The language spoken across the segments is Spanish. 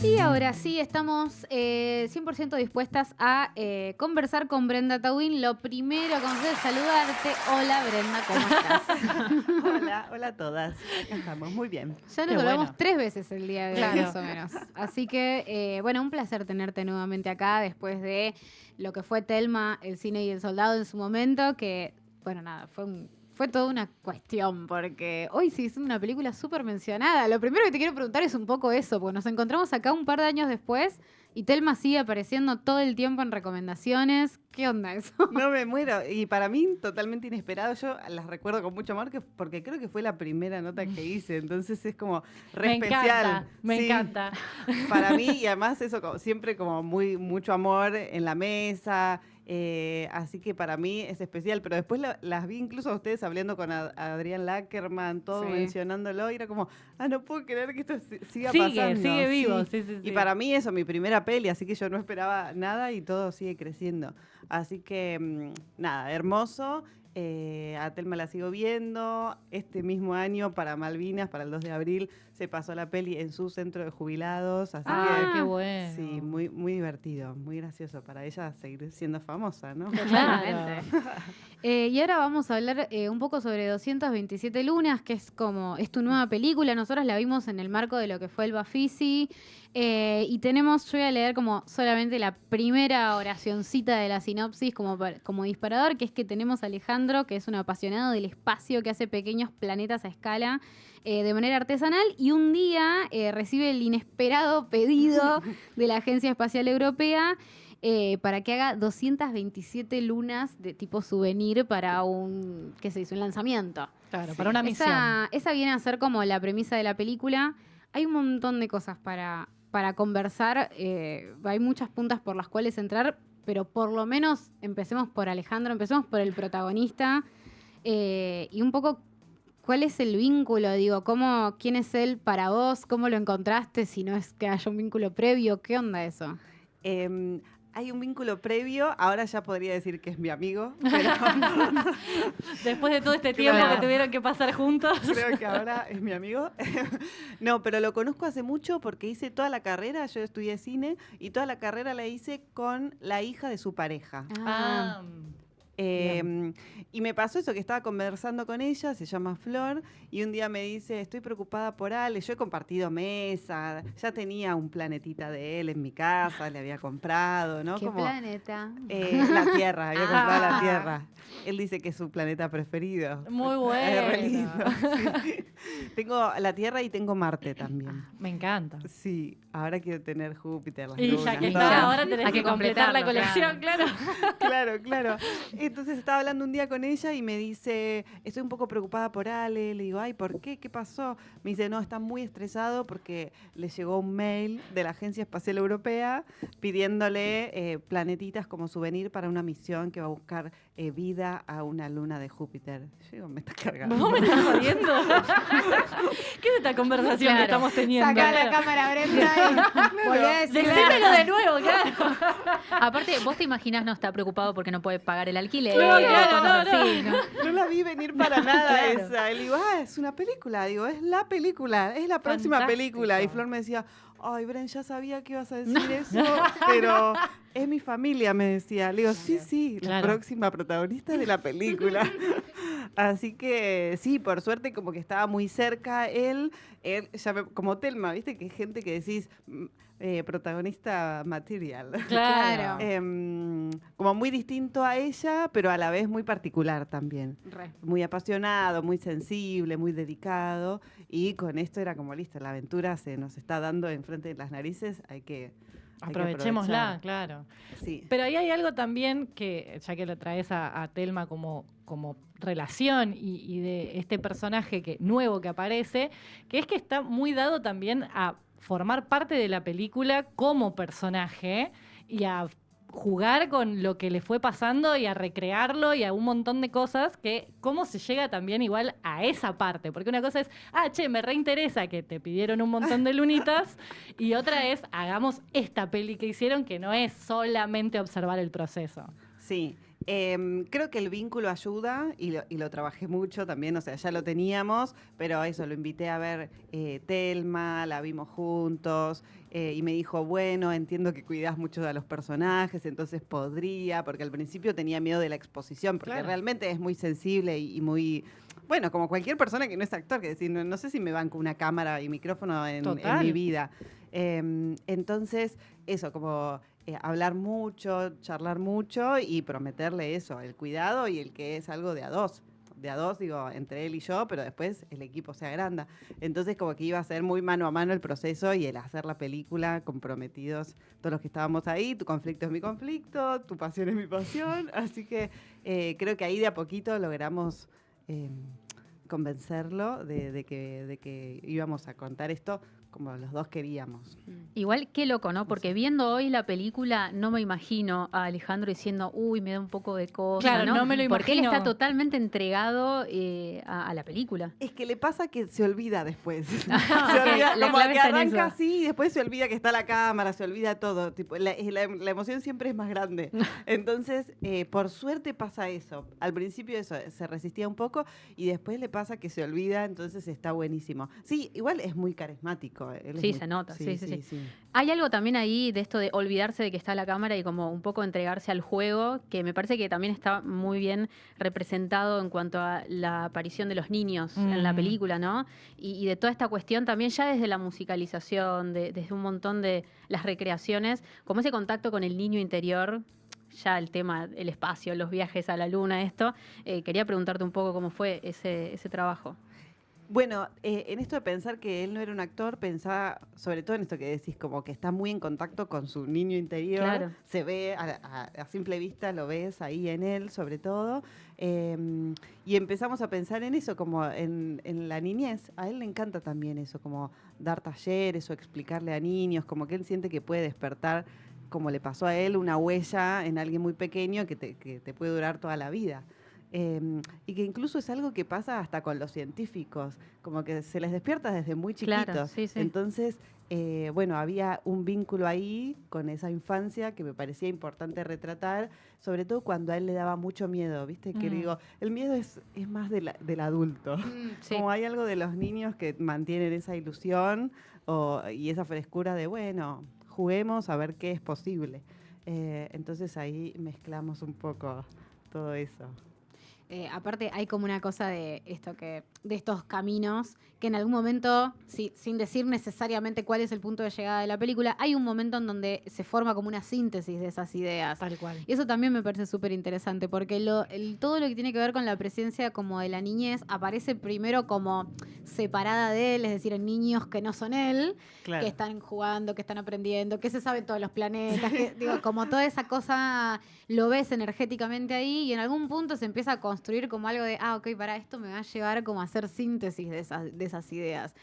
Y ahora sí, estamos 100% dispuestas a conversar con Brenda Tawin. Lo primero que vamos a hacer es saludarte. Hola Brenda, ¿cómo estás? Hola a todas. Acá estamos, muy bien. Ya nos hablamos 3 veces el día de hoy, Claro. más o menos. Así que, bueno, un placer tenerte nuevamente acá después de lo que fue Thelma, el cine y el soldado en su momento, que, bueno, nada, fue toda una cuestión, porque hoy sí es una película súper mencionada. Lo primero que te quiero preguntar es un poco eso, porque nos encontramos acá un par de años después y Thelma sigue apareciendo todo el tiempo en recomendaciones. ¿Qué onda eso? No me muero. Y para mí, totalmente inesperado. Yo las recuerdo con mucho amor porque creo que fue la primera nota que hice. Entonces es como re especial. Me Sí, encanta. Para mí, y además eso siempre como mucho amor en la mesa. Así que para mí es especial. Pero después las vi incluso a ustedes hablando con Adrián Lackerman, todo Sí. mencionándolo. Y era como, no puedo creer que esto siga pasando. Sigue vivo. Sí. Y para mí eso, mi primera peli, así que yo no esperaba nada y todo sigue creciendo. Así que, nada, hermoso. A Thelma la sigo viendo. Este mismo año, para Malvinas, para el 2 de abril, se pasó la peli en su centro de jubilados. Así que, Qué bueno. sí, muy divertido, muy gracioso para ella seguir siendo famosa, ¿no? Claro. Y ahora vamos a hablar un poco sobre 227 lunas, que es tu nueva película. Nosotros la vimos en el marco de lo que fue el Bafisi. Y yo voy a leer como solamente la primera oracioncita de la sinopsis como disparador, que es que tenemos a Alejandro, que es un apasionado del espacio, que hace pequeños planetas a escala de manera artesanal, y un día recibe el inesperado pedido de la Agencia Espacial Europea para que haga 227 lunas de tipo souvenir para un lanzamiento. Claro, Sí. para una misión. Esa viene a ser como la premisa de la película. Hay un montón de cosas para conversar. Hay muchas puntas por las cuales entrar, pero por lo menos empecemos por Alejandro, empecemos por el protagonista y un poco cuál es el vínculo, quién es él para vos, cómo lo encontraste, si no es que haya un vínculo previo, ¿qué onda eso? Hay un vínculo previo, ahora ya podría decir que es mi amigo, pero Después de todo este tiempo Claro. que tuvieron que pasar juntos. creo que ahora es mi amigo. No, pero lo conozco hace mucho porque hice toda la carrera, yo estudié cine, y toda la carrera la hice con la hija de su pareja. Y me pasó eso, que estaba conversando con ella, se llama Flor, y un día me dice, estoy preocupada por Ale. Yo he compartido mesa, ya tenía un planetita de él en mi casa, le había comprado, ¿no? ¿Qué planeta? La Tierra, había comprado la Tierra. Él dice que es su planeta preferido. Muy Es re bueno. lindo, sí. Tengo la Tierra y tengo Marte también. Me encanta. Sí, ahora quiero tener Júpiter, las Y lunas, ya que todo. está, ahora tenés Hay que que completar la completarlo, colección, claro. Claro. Entonces estaba hablando un día con ella y me dice, estoy un poco preocupada por Ale. Le digo, ay, ¿por qué? ¿Qué pasó? Me dice, no, está muy estresado porque le llegó un mail de la Agencia Espacial Europea pidiéndole planetitas como souvenir para una misión que va a buscar vida a una luna de Júpiter. Yo digo, me está cargando. ¿Vos me estás jodiendo? ¿Qué es esta conversación Claro. que estamos teniendo? Sacá la cámara, Brenda, y volví a decir. Decímelo de nuevo, claro. Aparte, vos te imaginás no está preocupado porque no puede pagar el alquiler. Claro, cosas no. así, ¿no? No la vi venir para nada Claro. esa. Y le digo, es una película. Digo, es la película, es la próxima Fantástico. película. Y Flor me decía, ay, Bren, ya sabía que ibas a decir eso, pero es mi familia, me decía. Le digo, sí, la Claro. próxima protagonista de la película. Así que sí, por suerte como que estaba muy cerca él ya como Thelma, ¿viste? Que hay gente que decís protagonista material. Claro. Como muy distinto a ella, pero a la vez muy particular también. Muy apasionado, muy sensible, muy dedicado. Y con esto era como listo, la aventura se nos está dando enfrente de las narices, hay que Aprovechémosla, aprovechar. claro. Sí. Pero ahí hay algo también que, ya que lo traes a Thelma como relación y de este personaje nuevo que aparece, que es que está muy dado también a formar parte de la película como personaje y a jugar con lo que le fue pasando y a recrearlo y a un montón de cosas que cómo se llega también igual a esa parte, porque una cosa es, me reinteresa que te pidieron un montón de lunitas y otra es, hagamos esta peli que hicieron que no es solamente observar el proceso. Sí, Creo que el vínculo ayuda y lo trabajé mucho también, o sea, ya lo teníamos, pero eso, lo invité a ver Thelma, la vimos juntos y me dijo, bueno, entiendo que cuidás mucho a los personajes, entonces podría, porque al principio tenía miedo de la exposición, porque Claro. realmente es muy sensible y muy... Bueno, como cualquier persona que no es actor, que decir, no sé si me banco una cámara y micrófono en Total. mi vida. Entonces, eso, como hablar mucho, charlar mucho y prometerle eso, el cuidado y el que es algo de a dos. De a dos, digo, entre él y yo, pero después el equipo se agranda. Entonces, como que iba a ser muy mano a mano el proceso y el hacer la película comprometidos todos los que estábamos ahí. Tu conflicto es mi conflicto, tu pasión es mi pasión. Así que creo que ahí de a poquito logramos convencerlo de que íbamos a contar esto como los dos queríamos. Igual, qué loco, ¿no? Porque viendo hoy la película, no me imagino a Alejandro diciendo, uy, me da un poco de cosa, Claro, no me lo Porque él imagino. está totalmente entregado a la película. Es que le pasa que se olvida después. Se Ok, olvida, la como clave que está en arranca eso. así y después se olvida que está la cámara, se olvida todo. Tipo, la emoción siempre es más grande. Entonces, por suerte pasa eso. Al principio eso, se resistía un poco y después le pasa que se olvida, entonces está buenísimo. Sí, igual es muy carismático. Él es Sí, muy- se nota, sí. sí. Hay algo también ahí de esto de olvidarse de que está la cámara y como un poco entregarse al juego, que me parece que también está muy bien representado en cuanto a la aparición de los niños en la película, ¿no? Y de toda esta cuestión también ya desde la musicalización, desde un montón de las recreaciones, como ese contacto con el niño interior, ya el tema, el espacio, los viajes a la luna, esto. Quería preguntarte un poco cómo fue ese trabajo. Bueno, en esto de pensar que él no era un actor, pensaba sobre todo en esto que decís, como que está muy en contacto con su niño interior. Claro. Se ve a simple vista, lo ves ahí en él, sobre todo. Y empezamos a pensar en eso, como en la niñez. A él le encanta también eso, como dar talleres o explicarle a niños, como que él siente que puede despertar, como le pasó a él, una huella en alguien muy pequeño que te puede durar toda la vida. Y que incluso es algo que pasa hasta con los científicos, como que se les despierta desde muy chiquitos. Claro, sí. Entonces, bueno, había un vínculo ahí con esa infancia que me parecía importante retratar, sobre todo cuando a él le daba mucho miedo, ¿viste? Que digo, el miedo es más del adulto. Sí. Como hay algo de los niños que mantienen esa ilusión y esa frescura de, bueno, juguemos a ver qué es posible. Entonces ahí mezclamos un poco todo eso. Aparte hay como una cosa de esto de estos caminos que en algún momento, sin decir necesariamente cuál es el punto de llegada de la película, hay un momento en donde se forma como una síntesis de esas ideas. Tal cual. Y eso también me parece súper interesante, porque todo lo que tiene que ver con la presencia como de la niñez aparece primero como separada de él, es decir, en niños que no son él, que están jugando, que están aprendiendo, que se saben todos los planetas, que, digo, como toda esa cosa lo ves energéticamente ahí y en algún punto se empieza a construir como algo de, ok, para esto me va a llevar como a hacer síntesis de esas ideas.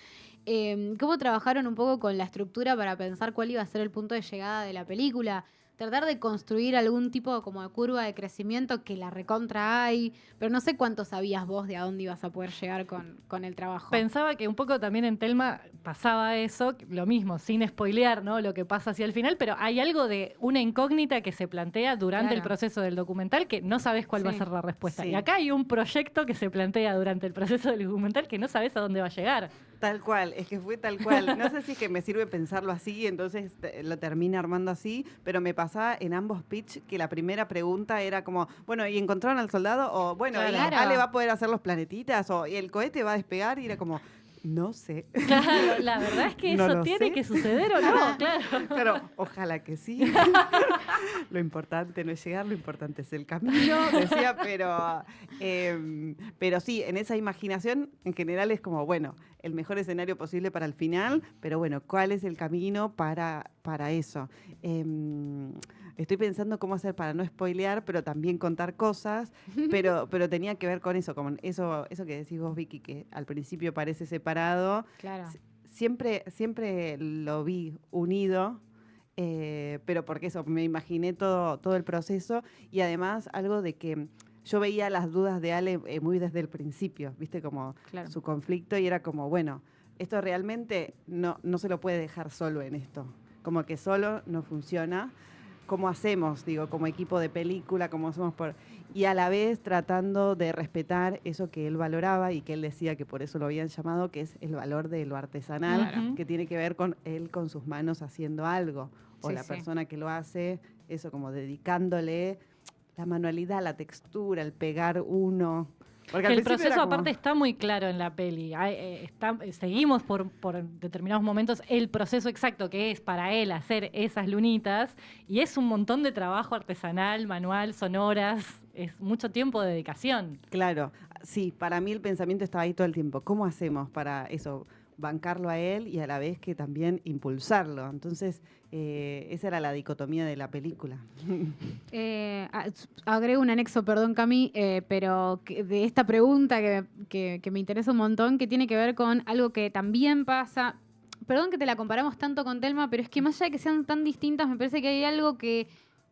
¿Cómo trabajaron un poco con la estructura para pensar cuál iba a ser el punto de llegada de la película? Tratar de construir algún tipo como de curva de crecimiento que la recontra hay, pero no sé cuánto sabías vos de a dónde ibas a poder llegar con el trabajo. Pensaba que un poco también en Thelma pasaba eso, lo mismo, sin spoilear, ¿no? Lo que pasa hacia el final, pero hay algo de una incógnita que se plantea durante el Claro. proceso del documental que no sabes cuál va a Sí. ser la respuesta. Sí. Y acá hay un proyecto que se plantea durante el proceso del documental que no sabes a dónde va a llegar. Tal cual, es que fue tal cual. No sé si es que me sirve pensarlo así, entonces lo termina armando así, pero me pasaba en ambos pitch que la primera pregunta era como, bueno, ¿y encontraron al soldado? O, bueno, ¿y Claro. Ale va a poder hacer los planetitas? O, ¿y el cohete va a despegar? Y era como, no sé. Claro, la verdad es que No eso lo tiene sé. que suceder o no, claro. Pero ojalá que sí. Lo importante no es llegar, lo importante es el camino, decía, pero sí, en esa imaginación en general es como, bueno, el mejor escenario posible para el final, pero bueno, ¿cuál es el camino para eso? Estoy pensando cómo hacer para no spoilear, pero también contar cosas, pero tenía que ver con eso, como eso que decís vos, Vicky, que al principio parece separado. Claro. Siempre lo vi unido, pero porque eso, me imaginé todo el proceso y además algo de que yo veía las dudas de Ale muy desde el principio, viste, como Claro. su conflicto y era como, bueno, esto realmente no se lo puede dejar solo en esto, como que solo no funciona. cómo hacemos, digo, como equipo de película, cómo hacemos y a la vez tratando de respetar eso que él valoraba y que él decía que por eso lo habían llamado, que es el valor de lo artesanal, Claro. que tiene que ver con él con sus manos haciendo algo, o Sí, la sí. persona que lo hace, eso como dedicándole la manualidad, la textura, el pegar uno. Porque Que al el principio proceso era como- aparte está muy claro en la peli. Seguimos por determinados momentos el proceso exacto que es para él hacer esas lunitas y es un montón de trabajo artesanal, manual, sonoras, es mucho tiempo de dedicación. Claro, sí, para mí el pensamiento estaba ahí todo el tiempo. ¿Cómo hacemos para eso? Bancarlo a él y a la vez que también impulsarlo. Entonces, esa era la dicotomía de la película. Agrego un anexo, perdón, Cami, pero de esta pregunta que me interesa un montón, que tiene que ver con algo que también pasa. Perdón que te la comparamos tanto con Telma, pero es que más allá de que sean tan distintas, me parece que hay algo que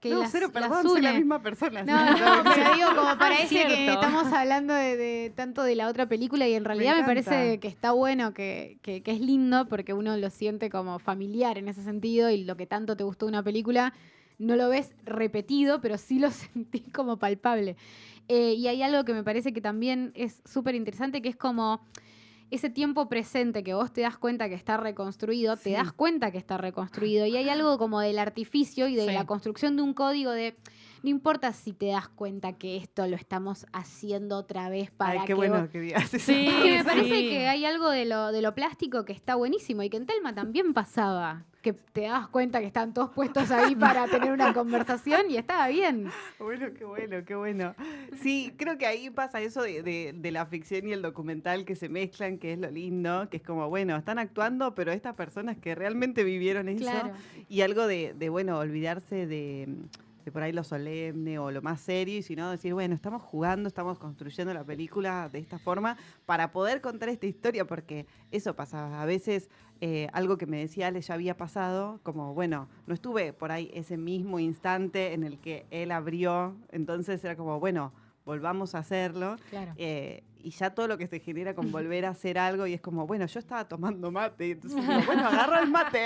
No, las, cero, las perdón, soy la une. misma persona. No, no, pero digo, como parece que cierto. estamos hablando de tanto de la otra película y en realidad me encanta. parece que está bueno, que es lindo porque uno lo siente como familiar en ese sentido y lo que tanto te gustó de una película no lo ves repetido, pero sí lo sentís como palpable. Y hay algo que me parece que también es súper interesante, que es como ese tiempo presente que vos te das cuenta que está reconstruido, Sí. te das cuenta que está reconstruido. Y hay algo como del artificio y de Sí. la construcción de un código de... No importa si te das cuenta que esto lo estamos haciendo otra vez para Ay, qué que bueno vos- que digas eso. Sí, Es que me parece sí. que hay algo de lo plástico que está buenísimo y que en Telma también pasaba. Que te das cuenta que están todos puestos ahí para tener una conversación y estaba bien. Bueno, qué bueno, qué bueno. Sí, creo que ahí pasa eso de la ficción y el documental que se mezclan, que es lo lindo, que es como, bueno, están actuando, pero estas personas que realmente vivieron eso, Claro. y algo de bueno, olvidarse de por ahí lo solemne o lo más serio, y sino decir, bueno, estamos jugando, estamos construyendo la película de esta forma para poder contar esta historia, porque eso pasaba. A veces algo que me decía Ale ya había pasado, como, bueno, no estuve por ahí ese mismo instante en el que él abrió, entonces era como, bueno, volvamos a hacerlo. Claro. Y ya todo lo que se genera con volver a hacer algo y es como, bueno, yo estaba tomando mate, y entonces digo, bueno, agarro el mate.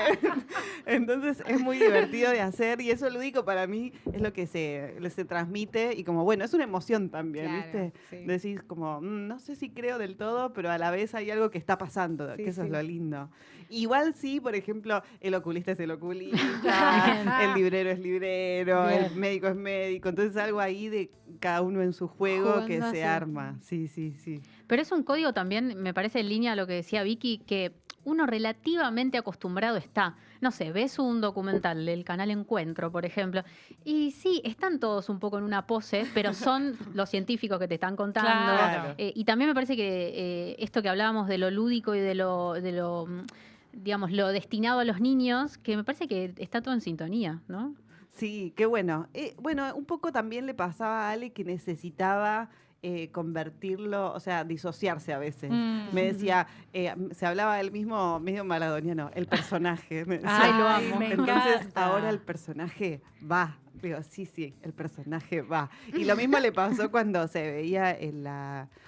Entonces es muy divertido de hacer y eso lúdico para mí es lo que se transmite y como, bueno, es una emoción también, Claro, ¿viste? sí. Decís como, no sé si creo del todo, pero a la vez hay algo que está pasando, Sí, que eso sí. es lo lindo. Igual sí, por ejemplo, el oculista es el oculista, el librero es librero, el Bien. médico es médico, entonces algo ahí de cada uno en su juego Jugando que así. se arma. Sí, sí, sí. Pero es un código también, me parece en línea a lo que decía Vicky, que uno relativamente acostumbrado está. No sé, ves un documental del canal Encuentro, por ejemplo, y sí, están todos un poco en una pose, pero son los científicos que te están contando. Claro. Y también me parece que esto que hablábamos de lo lúdico y de lo, digamos, lo destinado a los niños, que me parece que está todo en sintonía, ¿no? Sí, qué bueno. Bueno, un poco también le pasaba a Ale que necesitaba convertirlo, o sea, disociarse a veces. Me decía, se hablaba del mismo medio maradoniano, el personaje. Me decía. Ay, lo amo. me Entonces, encanta. ahora el personaje va. Digo, sí, el personaje va. Y lo mismo le pasó cuando se veía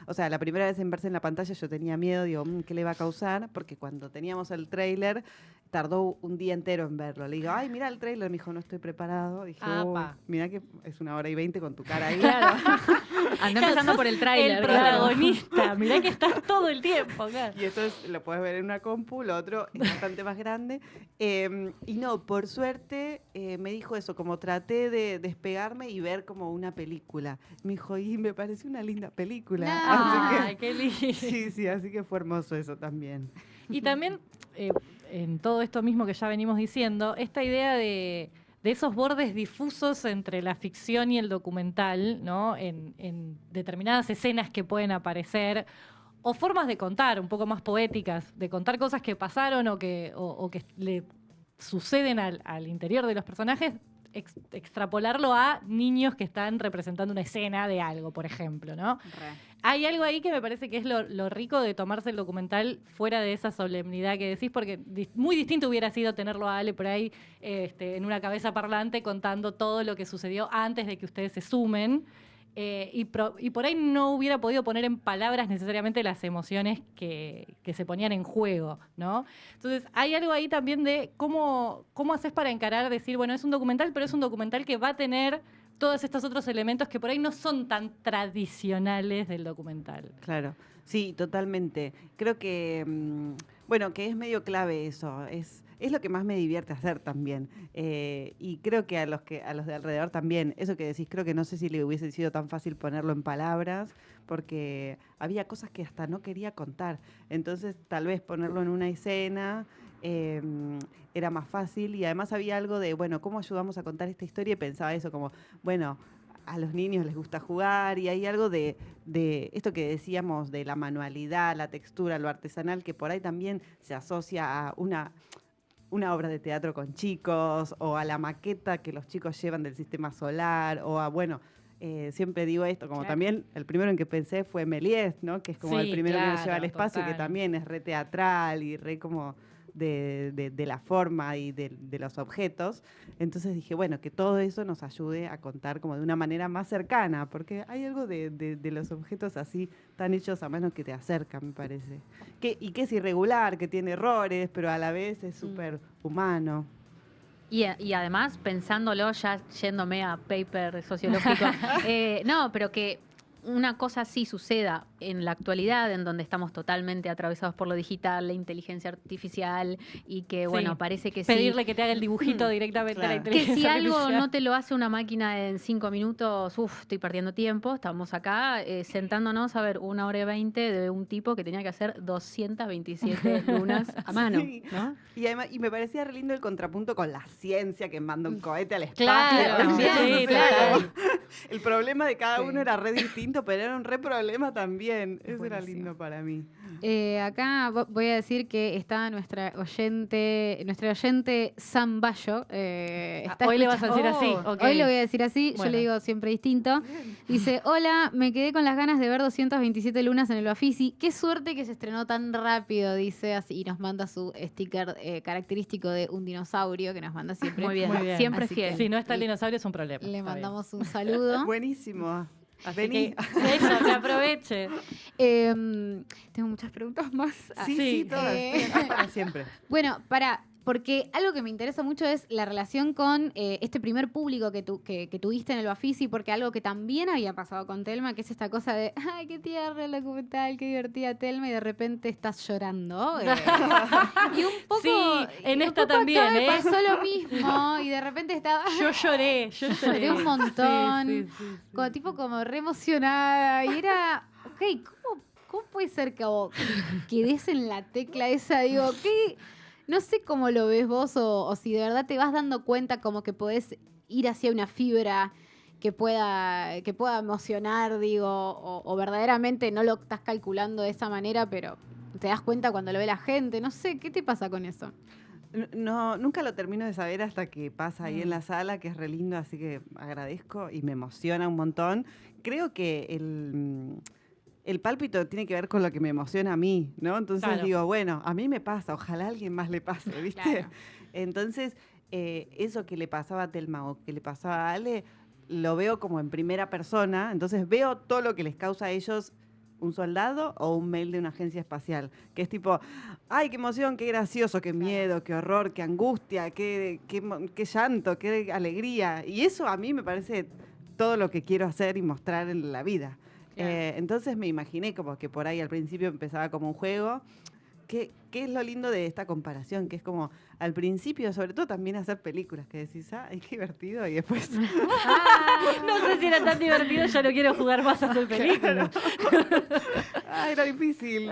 o sea, la primera vez en verse en la pantalla yo tenía miedo, digo, ¿qué le va a causar? Porque cuando teníamos el tráiler, tardó un día entero en verlo. Le digo, ay, mira el tráiler. Me dijo, no estoy preparado. Dije, Apa. mira que es 1:20 con tu cara ahí. Claro. Anda empezando por el tráiler. El claro. protagonista, mirá que estás todo el tiempo. Claro. Y esto lo puedes ver en una compu, lo otro es bastante más grande. Y no, por suerte me dijo eso, como traté de despegarme y ver como una película. Me dijo, y me pareció una linda película. Ah. Así Ay, qué lindo. que, sí, así que fue hermoso eso también. Y también, en todo esto mismo que ya venimos diciendo, esta idea de esos bordes difusos entre la ficción y el documental, ¿no? En determinadas escenas que pueden aparecer, o formas de contar un poco más poéticas, de contar cosas que pasaron o que le suceden al interior de los personajes, extrapolarlo a niños que están representando una escena de algo, por ejemplo, ¿no? Hay algo ahí que me parece que es lo rico de tomarse el documental fuera de esa solemnidad que decís, porque muy distinto hubiera sido tenerlo a Ale por ahí en una cabeza parlante contando todo lo que sucedió antes de que ustedes se sumen. y por ahí no hubiera podido poner en palabras necesariamente las emociones que se ponían en juego, ¿no? Entonces, hay algo ahí también de cómo haces para encarar, decir, bueno, es un documental, pero es un documental que va a tener todos estos otros elementos que por ahí no son tan tradicionales del documental. Claro, sí, totalmente. Creo que, bueno, que es medio clave eso. Es lo que más me divierte hacer también. Y creo que a los de alrededor también. Eso que decís, creo que no sé si le hubiese sido tan fácil ponerlo en palabras, porque había cosas que hasta no quería contar. Entonces, tal vez ponerlo en una escena era más fácil. Y además había algo de, bueno, ¿cómo ayudamos a contar esta historia? Y pensaba eso como, bueno, a los niños les gusta jugar y hay algo de esto que decíamos, de la manualidad, la textura, lo artesanal, que por ahí también se asocia a una obra de teatro con chicos o a la maqueta que los chicos llevan del sistema solar o a, bueno, siempre digo esto, como Claro. También el primero en que pensé fue Méliès, ¿no? Que es como Sí, el primero que nos lleva claro, al espacio, que total. también es re teatral y re como de la forma y de los objetos. Entonces dije, bueno, que todo eso nos ayude a contar como de una manera más cercana, porque hay algo de los objetos así tan hechos a mano que te acercan, me parece. Y que es irregular, que tiene errores, pero a la vez es súper humano. Y además, pensándolo, ya yéndome a paper sociológico, no, pero que una cosa así suceda en la actualidad, en donde estamos totalmente atravesados por lo digital, la inteligencia artificial, y que, bueno, Sí. parece que Pedirle sí. que te haga el dibujito directamente a la Claro. Que inteligencia si algo artificial. no te lo hace una máquina en 5 minutos, estoy perdiendo tiempo. Estamos acá sentándonos a ver 1 hora y 20 de un tipo que tenía que hacer 227 lunas a mano, Sí. ¿no? Y además, y me parecía re lindo el contrapunto con la ciencia que manda un cohete al espacio. Claro, también, Entonces sí, era claro. como- el problema de cada Sí. uno era re distinto, pero era un re problema también. Eso era Buenísimo. lindo para mí. Acá voy a decir que está nuestra oyente Sam Bayo. Está Hoy le vas a decir escuchando- así, ok. Hoy le voy a decir así, yo Bueno. le digo siempre distinto. Dice, hola, me quedé con las ganas de ver 227 lunas en el Bafisi. Qué suerte que se estrenó tan rápido, dice así, y nos manda su sticker característico de un dinosaurio que nos manda siempre. Muy bien, Muy bien. siempre Así fiel. que- Si no está el dinosaurio es un problema. Le está bien. mandamos un saludo. Buenísimo. Así Vení. que eso, que aproveche. Tengo muchas preguntas más. Ah, Sí, Sí. sí, todas. Estoy acá para siempre. Bueno, porque algo que me interesa mucho es la relación con este primer público que tuviste en el Bafisi, porque algo que también había pasado con Telma, que es esta cosa de, ay, qué tierna el documental, qué divertida Telma, y de repente estás llorando. Y un poco... Sí, en y un esta poco también, acá me ¿eh? pasó lo mismo, y de repente estaba... Yo lloré. Lloré un montón, Sí, sí, sí, sí. como, tipo como re emocionada, y era, ok, ¿cómo puede ser que vos quedes en la tecla esa? Digo, ¿qué? No sé cómo lo ves vos o si de verdad te vas dando cuenta como que podés ir hacia una fibra que pueda emocionar, digo, o verdaderamente no lo estás calculando de esa manera, pero te das cuenta cuando lo ve la gente. No sé, ¿qué te pasa con eso? No, nunca lo termino de saber hasta que pasa ahí en la sala, que es re lindo, así que agradezco y me emociona un montón. Creo que el pálpito tiene que ver con lo que me emociona a mí, ¿no? Entonces Claro. digo, bueno, a mí me pasa, ojalá a alguien más le pase, ¿viste? Claro. Entonces, eso que le pasaba a Telma o que le pasaba a Ale, lo veo como en primera persona, entonces veo todo lo que les causa a ellos un soldado o un mail de una agencia espacial, que es tipo, ay, qué emoción, qué gracioso, qué miedo, qué horror, qué angustia, qué llanto, qué alegría. Y eso a mí me parece todo lo que quiero hacer y mostrar en la vida. Claro. Entonces me imaginé como que por ahí al principio empezaba como un juego. ¿Qué es lo lindo de esta comparación? Que es como, al principio, sobre todo también hacer películas, que decís, qué divertido, y después... No sé si era tan divertido, ya no quiero jugar más a hacer películas. Era difícil.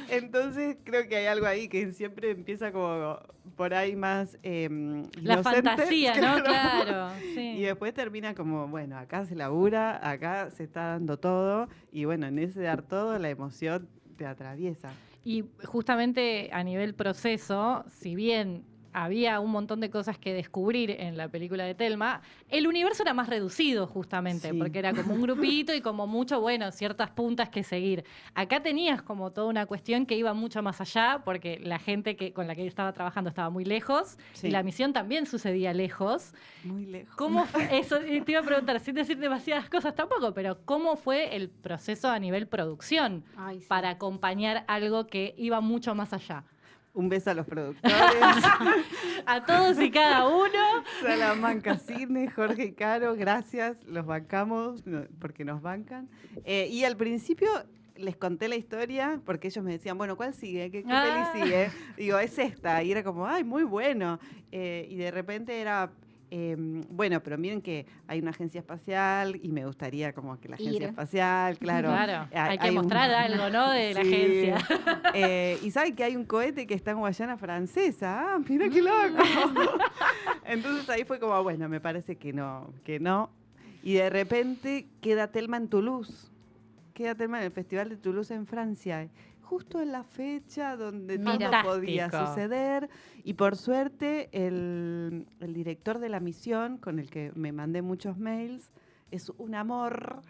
Entonces creo que hay algo ahí que siempre empieza como por ahí más La inocente, fantasía, ¿no? Claro. Sí. Y después termina como, bueno, acá se labura, acá se está dando todo, y bueno, en ese dar todo la emoción te atraviesa. Y justamente a nivel proceso, si bien había un montón de cosas que descubrir en la película de Thelma, el universo era más reducido justamente, Sí. porque era como un grupito y como mucho, bueno, ciertas puntas que seguir. Acá tenías como toda una cuestión que iba mucho más allá, porque la gente con la que estaba trabajando estaba muy lejos, Sí. y la misión también sucedía lejos. Muy lejos. ¿Cómo fue eso? Te iba a preguntar, sin decir demasiadas cosas tampoco, pero ¿cómo fue el proceso a nivel producción Ay, sí. para acompañar algo que iba mucho más allá? Un beso a los productores. A todos y cada uno. Salamanca Cine, Jorge y Caro, gracias, los bancamos porque nos bancan. Y al principio les conté la historia porque ellos me decían, bueno, ¿cuál sigue? ¿Qué peli sigue? Digo, es esta. Y era como, ay, muy bueno. Y de repente era, bueno, pero miren que hay una agencia espacial y me gustaría como que la agencia Ir. espacial, claro. Claro, hay que un- mostrar algo, ¿no? De la Sí. agencia. Y saben que hay un cohete que está en Guayana Francesa. Ah, mira qué loco. Entonces ahí fue como, bueno, me parece que no, que no. Y de repente queda Thelma en Toulouse. Queda Thelma en el Festival de Toulouse en Francia. Justo en la fecha donde todo Mira. podía Fantástico. suceder. Y por suerte, el director de la misión, con el que me mandé muchos mails, es un amor.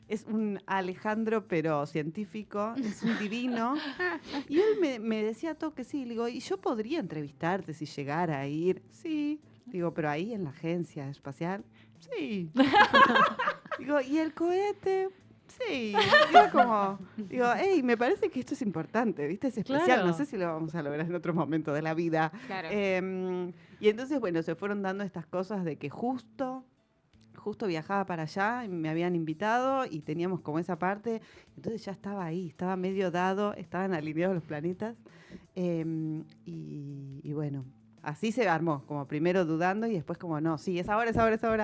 Es un Alejandro, pero científico, es un divino. Y él me decía todo que sí. Le digo, ¿y yo podría entrevistarte si llegara a ir? Sí. Digo, pero ahí en la agencia espacial, sí. Digo, ¿y el cohete? Sí. Digo, hey, me parece que esto es importante, ¿viste? Es especial. Claro. No sé si lo vamos a lograr en otro momento de la vida. Claro. Y entonces, bueno, se fueron dando estas cosas de que justo viajaba para allá, y me habían invitado y teníamos como esa parte, entonces ya estaba ahí, estaba medio dado, estaban alineados los planetas, y bueno, así se armó, como primero dudando y después como, no, sí, es ahora,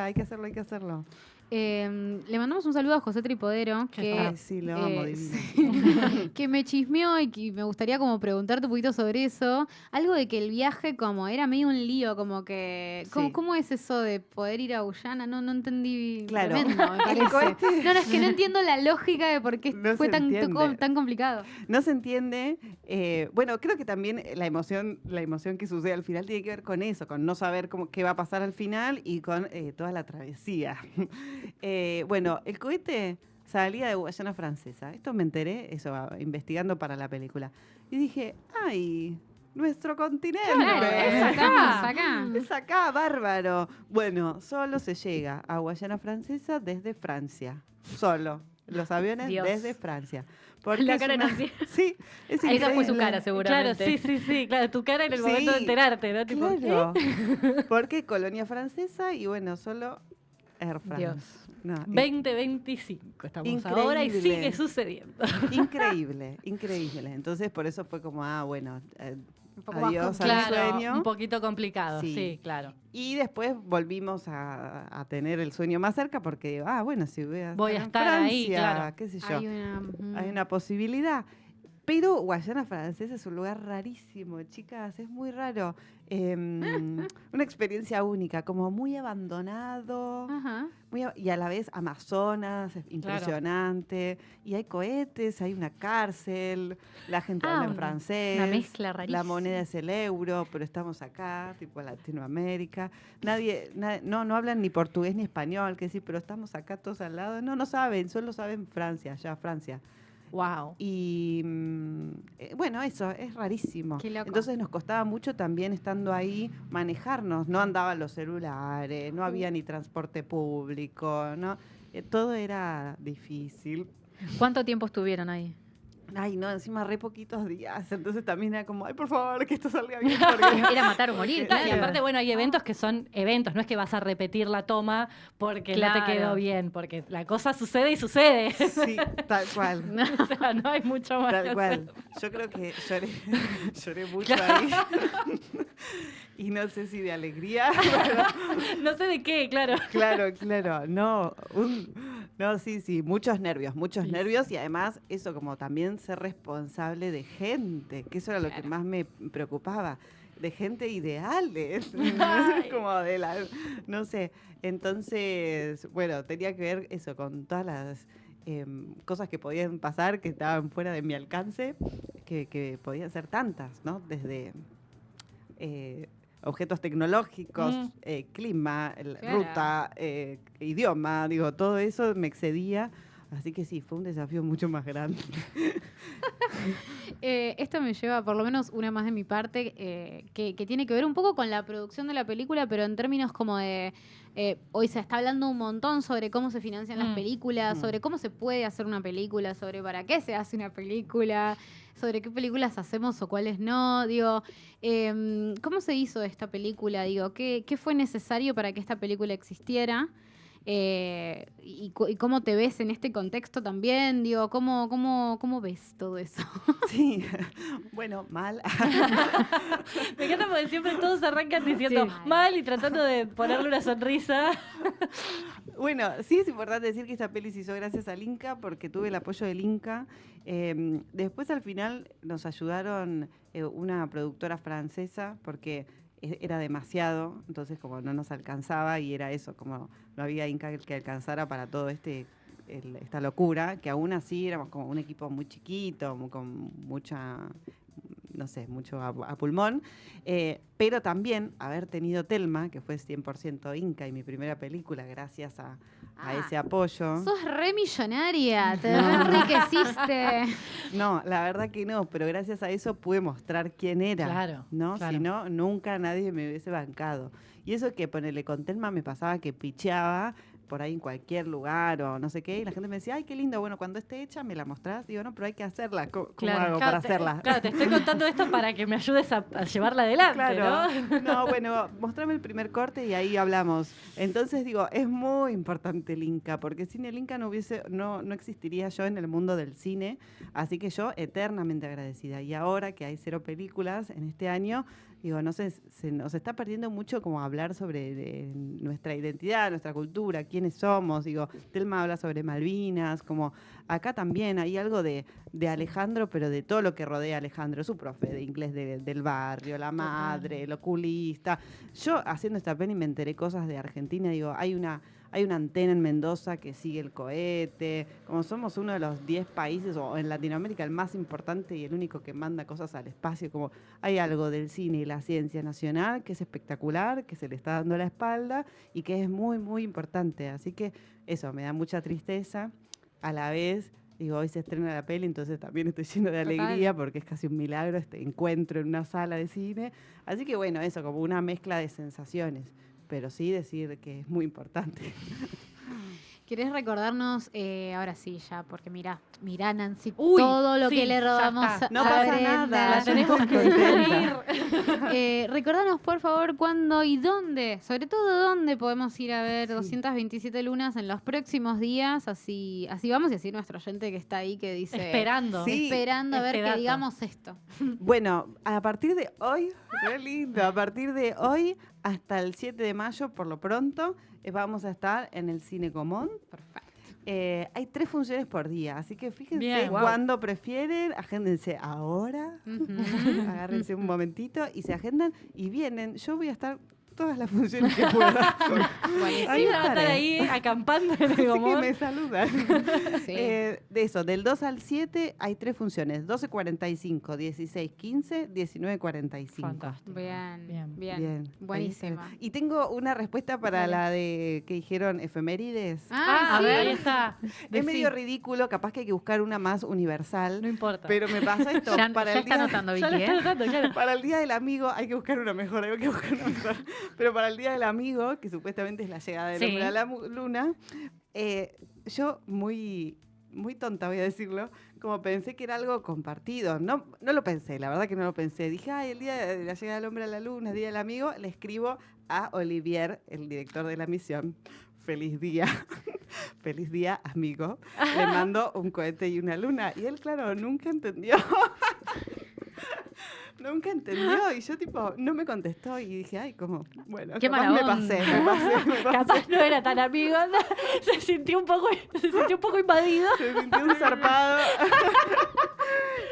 hay que hacerlo, hay que hacerlo. Le mandamos un saludo a José Tripodero, que, Ay, sí, lo amo, divino. que me chismeó y que me gustaría como preguntarte un poquito sobre eso. Algo de que el viaje como era medio un lío, como que... ¿Cómo, Sí. cómo es eso de poder ir a Guyana? No entendí. Claro. Tremendo, me El parece. cohete- No, es que no entiendo la lógica de por qué No fue se tan entiende. complicado. No se entiende. Bueno, creo que también la emoción que sucede al final tiene que ver con eso, con no saber qué va a pasar al final y con toda la travesía. Bueno, el cohete salía de Guayana Francesa. Esto me enteré, eso, investigando para la película. Y dije, ¡ay! Nuestro continente. Claro, es acá. Es acá, bárbaro. Bueno, solo se llega a Guayana Francesa desde Francia. Solo. Los aviones Dios. desde Francia. Porque La es cara una- Nancy. Sí, es Esa fue su increíble. cara, Claro, seguramente. sí, claro, tu cara en el Sí, momento de enterarte, ¿no? Tipo, Claro. Porque colonia francesa y bueno, solo Air France. Dios. No, 2025 estamos ahora y Increíble. sigue sucediendo. increíble, increíble. Entonces por eso fue como, bueno, Un poco más adiós al complicado. sueño. Un poquito complicado, Sí. sí, claro. Y después volvimos a tener el sueño más cerca porque, bueno, si voy a Voy a en estar ahí, Francia, claro. qué sé yo. Hay Hay una posibilidad. Pero Guayana Francesa es un lugar rarísimo, chicas, es muy raro. Una experiencia única, como muy abandonado, Ajá. y a la vez Amazonas, es impresionante. Y hay cohetes, hay una cárcel, la gente habla en francés. Una mezcla La rarísima. moneda es el euro, pero estamos acá, tipo Latinoamérica. No hablan ni portugués ni español, que sí, pero estamos acá todos al lado. No saben, solo saben Francia, ya Francia. Wow. Y bueno, eso es rarísimo. Qué loco. Entonces nos costaba mucho también estando ahí manejarnos. No andaban los celulares, no había ni transporte público, ¿no? Todo era difícil. ¿Cuánto tiempo estuvieron ahí? Ay, no, encima re poquitos días. Entonces también era como, ay, por favor, que esto salga bien. Porque... Era matar o morir, Y claro. aparte, bueno, hay eventos que son eventos, no es que vas a repetir la toma porque no Claro. te quedó bien, porque la cosa sucede y sucede. Sí, tal cual. O sea, no hay mucho más que Tal cual. hacer. Yo creo que lloré mucho ahí. Y no sé si de alegría. No sé de qué, claro. Claro. No, sí, muchos nervios y además eso como también ser responsable de gente, que eso era lo que Claro. más me preocupaba, de gente ideales, Ay. como de la, no sé, entonces, bueno, tenía que ver eso con todas las cosas que podían pasar, que estaban fuera de mi alcance, que podían ser tantas, ¿no? Desde... objetos tecnológicos, clima, ruta, idioma, digo, todo eso me excedía. Así que sí, fue un desafío mucho más grande. Esto me lleva, por lo menos una más de mi parte, que tiene que ver un poco con la producción de la película, pero en términos como de... hoy se está hablando un montón sobre cómo se financian las películas, sobre cómo se puede hacer una película, sobre para qué se hace una película, sobre qué películas hacemos o cuáles no. Digo, ¿cómo se hizo esta película? Digo, ¿qué fue necesario para que esta película existiera? Y cómo te ves en este contexto también, digo, ¿cómo ves todo eso? Sí, bueno, mal. Me encanta porque siempre todos arrancan diciendo mal y tratando de ponerle una sonrisa. Bueno, sí es importante decir que esta peli se hizo gracias al Inca porque tuve el apoyo del Inca. Después al final nos ayudaron una productora francesa porque era demasiado, entonces como no nos alcanzaba y era eso, como no había Inca que alcanzara para todo esta locura, que aún así éramos como un equipo muy chiquito, con mucha, no sé, mucho a pulmón, pero también haber tenido Telma, que fue 100% Inca y mi primera película, gracias a ese apoyo. Sos re millonaria, te enriqueciste. No, la verdad que no, pero gracias a eso pude mostrar quién era. Claro, ¿no? claro. Si no, nunca nadie me hubiese bancado. Y eso que ponerle con Telma me pasaba que picheaba por ahí en cualquier lugar o no sé qué, y la gente me decía, ay, qué lindo, bueno, cuando esté hecha me la mostrás. Digo, no, pero hay que hacerla. ¿Cómo hago para hacerla? Claro, te estoy contando esto para que me ayudes a llevarla adelante, Claro. ¿no? No, bueno, mostrame el primer corte y ahí hablamos. Entonces digo, es muy importante el Inca, porque sin el Inca no existiría yo en el mundo del cine, así que yo eternamente agradecida. Y ahora que hay 0 películas en este año, digo, no sé, se nos está perdiendo mucho como hablar sobre nuestra identidad, nuestra cultura, quiénes somos. Digo, Telma habla sobre Malvinas, como acá también hay algo de Alejandro, pero de todo lo que rodea a Alejandro, su profe de inglés del barrio, la madre, el oculista. Yo haciendo esta peli me enteré cosas de Argentina, digo, hay una antena en Mendoza que sigue el cohete, como somos uno de los 10 países, o en Latinoamérica el más importante y el único que manda cosas al espacio, como hay algo del cine y la ciencia nacional que es espectacular, que se le está dando la espalda y que es muy, muy importante. Así que eso, me da mucha tristeza. A la vez, digo, hoy se estrena la peli, entonces también estoy lleno de alegría porque es casi un milagro este encuentro en una sala de cine. Así que bueno, eso, como una mezcla de sensaciones. Pero sí decir que es muy importante. ¿Querés recordarnos, ahora sí ya, porque mirá Nancy, Uy, todo lo sí, que le ya robamos está. a No pasa Brenda? nada. La tenemos que descubrir. Recordanos, por favor, cuándo y dónde, sobre todo dónde podemos ir a ver 227 lunas en los próximos días, así vamos y así nuestro oyente que está ahí que dice... Esperando. Sí. Esperando a ver Este que dato. digamos esto. Bueno, a partir de hoy, qué lindo, a partir de hoy hasta el 7 de mayo, por lo pronto, vamos a estar en el Cine Común. Perfecto. Hay 3 funciones por día, así que fíjense Bien, wow. cuándo prefieren, agéndense ahora, agárrense un momentito y se agendan y vienen. Yo voy a estar todas las funciones que pueda. Buenísimo. Sí, va a estar estaré. ahí acampando en el Así que Gomón. me saludan. Sí. De eso, del 2 al 7 hay 3 funciones, 12:45, 16:15, 19:45. Fantástico. Bien. Bien. Buenísima. Y tengo una respuesta para Dale. la de que dijeron efemérides. A sí. ver, ahí está. Es medio ridículo, capaz que hay que buscar una más universal. No importa. Pero me pasa esto. Ya para, está el día, anotando, Ya lo Vicky, está notando, claro. para el Día del Amigo hay que buscar una mejor, hay que buscar una mejor. Pero para el Día del Amigo, que supuestamente es la llegada del Sí. hombre a la luna, yo muy tonta voy a decirlo, como pensé que era algo compartido. No lo pensé, la verdad que no lo pensé. Dije, ay, el día de la llegada del hombre a la luna, el Día del Amigo, le escribo a Olivier, el director de la misión. Feliz día, feliz día, amigo. Le mando un cohete y una luna. Y él, claro, nunca entendió. Nunca entendió. Y yo, tipo, no me contestó. Y dije, ay, ¿cómo? Bueno, Qué capaz mala me pasé. Capaz no era tan amigo, ¿no? se sintió un poco invadido. Se sintió un zarpado.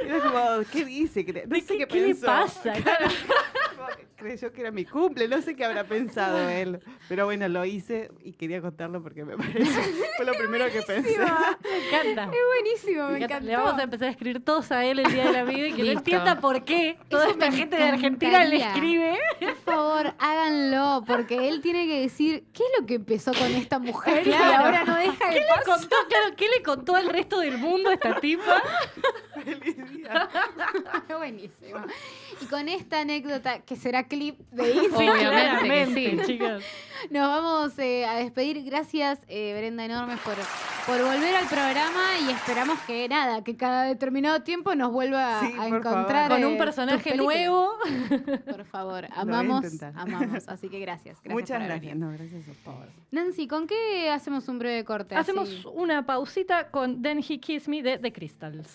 Y era como, ¿qué dice? No sé qué ¿Qué le pensó. pasa? Claro. Como que creyó que era mi cumple, no sé qué habrá pensado él. Pero bueno, lo hice y quería contarlo porque me parece. Fue lo primero que pensé. Me encanta. Buenísimo, me Le encantó. vamos a empezar a escribir todos a él el día de la vida y que no Listo. entienda por qué toda Eso esta me gente de Argentina le encantaría. escribe. Por favor, háganlo, porque él tiene que decir qué es lo que empezó con esta mujer y Claro. ahora no deja de ¿Qué le contó, claro, qué le contó al resto del mundo a esta tipa? Feliz día. Buenísimo. Y con esta anécdota, que será clip de Instagram, Obviamente que claramente, sí. chicas. nos vamos a despedir. Gracias, Brenda Enormes, por volver al programa y esperamos que nada, que cada determinado tiempo nos vuelva Sí, a por encontrar. Con un tus personaje películas. nuevo. Por favor, voy a amamos, intentar. amamos. Así que gracias. Muchas por haber gracias. venido. No, gracias a ustedes. Nancy, ¿con qué hacemos un breve corte? Hacemos Así? una pausita con Then He Kissed Me de The Crystals.